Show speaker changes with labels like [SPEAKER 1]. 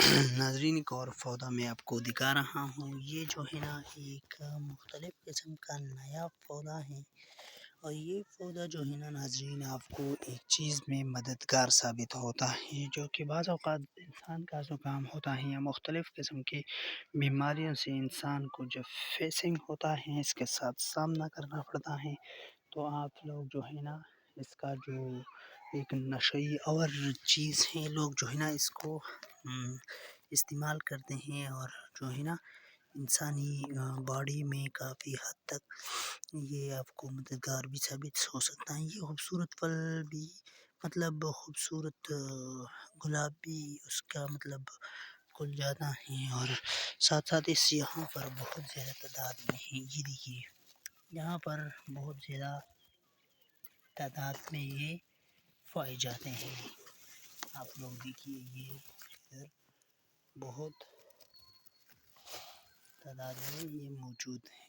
[SPEAKER 1] ناظرین ایک اور پودا میں آپ کو دکھا رہا ہوں. یہ جو ہے نا ایک مختلف قسم کا نیا پودا ہے، اور یہ پودا جو ہے نا ناظرین آپ کو ایک چیز میں مددگار ثابت ہوتا ہے، جو کہ بعض اوقات انسان کا زکام ہوتا ہے یا مختلف قسم کی بیماریوں سے انسان کو جب فیسنگ ہوتا ہے، اس کے ساتھ سامنا کرنا پڑتا ہے، تو آپ لوگ جو ہے نا اس کا جو ایک نشئی اور چیز ہے، لوگ جو ہے نا اس کو استعمال کرتے ہیں، اور جو ہے نا انسانی باڈی میں کافی حد تک یہ آپ کو مددگار بھی ثابت ہو سکتا ہے. یہ خوبصورت پھل بھی مطلب خوبصورت گلاب بھی اس کا مطلب کھل جاتا ہے، اور ساتھ ساتھ اس یہاں پر بہت زیادہ تعداد میں ہے. یہ دیکھیے یہاں پر بہت زیادہ تعداد میں یہ پائے جاتے ہیں. آپ لوگ دیکھیے یہ ادھر بہت تعداد میں یہ موجود ہے.